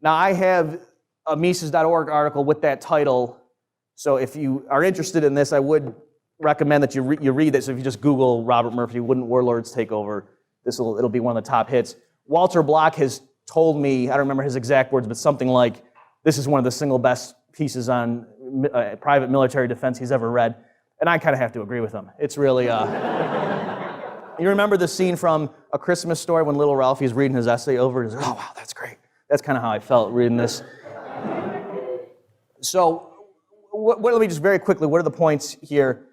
Now, I have a Mises.org article with that title, so if you are interested in this, I would recommend that you read this. So if you just Google Robert Murphy, Wouldn't Warlords Take Over, it'll be one of the top hits. Walter Block has told me, I don't remember his exact words, but something like, this is one of the single best pieces on private military defense he's ever read. And I kind of have to agree with him. It's really, you remember the scene from A Christmas Story when little Ralphie's reading his essay over? He's like, oh, wow, that's great. That's kind of how I felt reading this. So, let me just very quickly, what are the points here?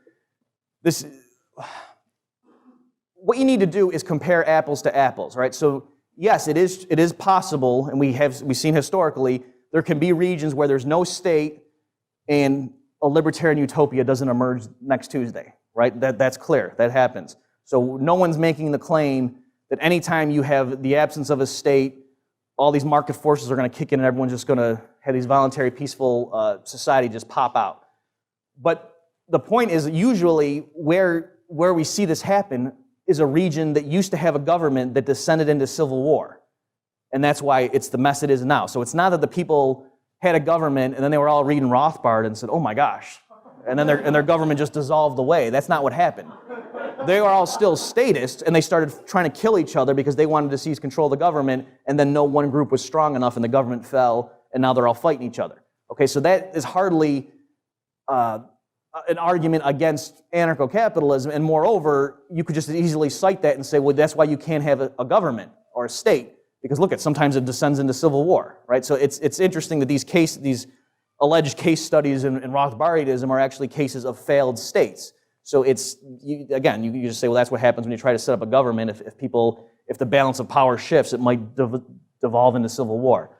What you need to do is compare apples to apples, right? So, yes, it is possible, and we've seen historically, there can be regions where there's no state and a libertarian utopia doesn't emerge next Tuesday, right? That's clear. That happens. So no one's making the claim that anytime you have the absence of a state, all these market forces are going to kick in and everyone's just going to have these voluntary, peaceful society just pop out. But the point is usually where we see this happen is a region that used to have a government that descended into civil war. And that's why it's the mess it is now. So it's not that the people had a government and then they were all reading Rothbard and said, oh my gosh, and then their government just dissolved away. That's not what happened. They were all still statists and they started trying to kill each other because they wanted to seize control of the government, and then no one group was strong enough and the government fell and now they're all fighting each other. Okay, so that is hardly an argument against anarcho-capitalism, and moreover, you could just easily cite that and say, well, that's why you can't have a government or a state. Because look, sometimes it descends into civil war, right? So it's interesting that these alleged case studies in Rothbardism are actually cases of failed states. So you just say, well, that's what happens when you try to set up a government. If the balance of power shifts, it might devolve into civil war.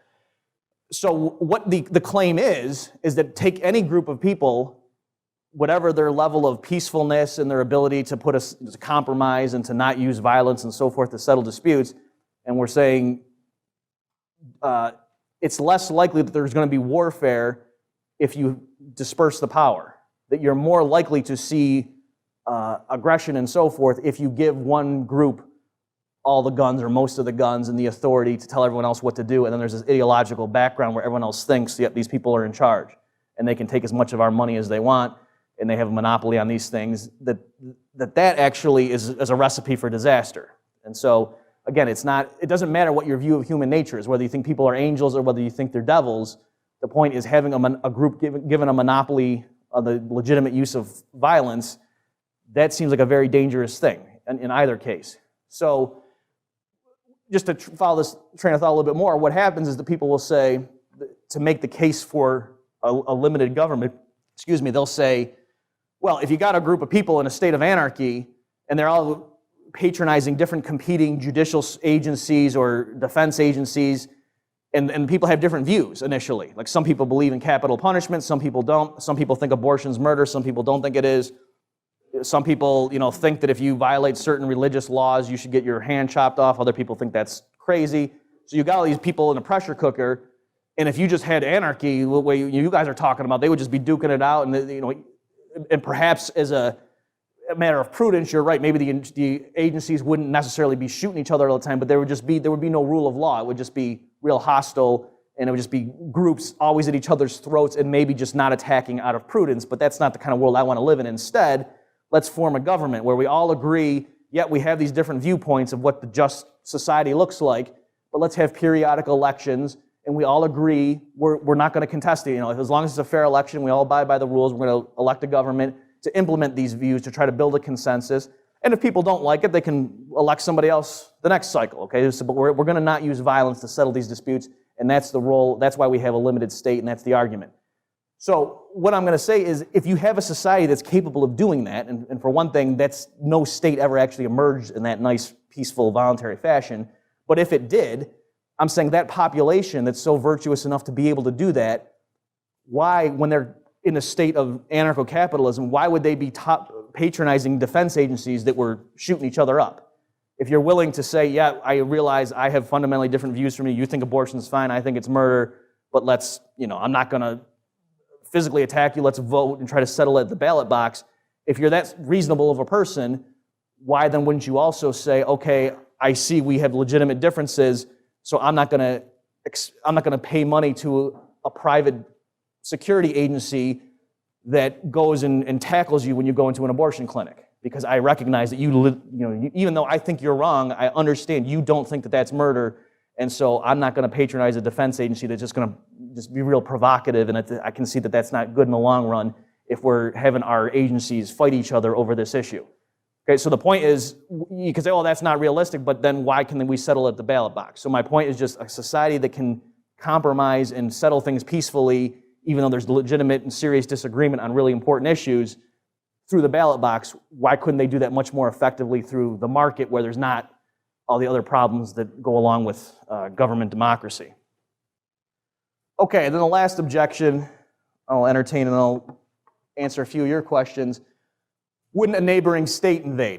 So what the claim is that take any group of people, whatever their level of peacefulness and their ability to to compromise and to not use violence and so forth to settle disputes, and we're saying it's less likely that there's going to be warfare if you disperse the power, that you're more likely to see aggression and so forth if you give one group all the guns or most of the guns and the authority to tell everyone else what to do, and then there's this ideological background where everyone else thinks, yep, these people are in charge, and they can take as much of our money as they want, and they have a monopoly on these things, that actually is a recipe for disaster. And so, again, it doesn't matter what your view of human nature is, whether you think people are angels or whether you think they're devils. The point is having a group given a monopoly of the legitimate use of violence, that seems like a very dangerous thing in either case. So just to follow this train of thought a little bit more, what happens is that people will say, to make the case for a limited government, they'll say, well, if you got a group of people in a state of anarchy and they're all patronizing different competing judicial agencies or defense agencies, and people have different views initially. Like some people believe in capital punishment, some people don't. Some people think abortion's murder, some people don't think it is. Some people, think that if you violate certain religious laws, you should get your hand chopped off. Other people think that's crazy. So you got all these people in a pressure cooker, and if you just had anarchy, the way you guys are talking about, they would just be duking it out, and perhaps as a matter of prudence, you're right, maybe the agencies wouldn't necessarily be shooting each other all the time, but there would be no rule of law. It would just be real hostile, and it would just be groups always at each other's throats and maybe just not attacking out of prudence, but that's not the kind of world I want to live in. Instead, let's form a government where we all agree, yet we have these different viewpoints of what the just society looks like, but let's have periodic elections, and we all agree we're not going to contest it. As long as it's a fair election, we all abide by the rules, we're going to elect a government to implement these views, to try to build a consensus. And if people don't like it, they can elect somebody else the next cycle, okay? So, but we're going to not use violence to settle these disputes, and that's the role, that's why we have a limited state, and that's the argument. So what I'm going to say is, if you have a society that's capable of doing that, and for one thing, no state ever actually emerged in that nice, peaceful, voluntary fashion, but if it did, I'm saying that population that's so virtuous enough to be able to do that, why, when they're in a state of anarcho-capitalism, why would they be patronizing defense agencies that were shooting each other up? If you're willing to say, yeah, I realize I have fundamentally different views from you, you think abortion's fine, I think it's murder, but let's, I'm not going to physically attack you, let's vote and try to settle it at the ballot box. If you're that reasonable of a person, why then wouldn't you also say, okay, I see we have legitimate differences, so I'm not going to I'm not going to pay money to a private security agency that goes and tackles you when you go into an abortion clinic, because I recognize that even though I think you're wrong, I understand you don't think that that's murder, and so I'm not going to patronize a defense agency that's just going to just be real provocative, and I can see that that's not good in the long run if we're having our agencies fight each other over this issue. Okay, so the point is, you can say, oh, that's not realistic, but then why can we settle at the ballot box? So my point is just a society that can compromise and settle things peacefully, even though there's legitimate and serious disagreement on really important issues, through the ballot box. Why couldn't they do that much more effectively through the market, where there's not all the other problems that go along with government democracy? Okay, then the last objection I'll entertain, and I'll answer a few of your questions. Wouldn't a neighboring state invade?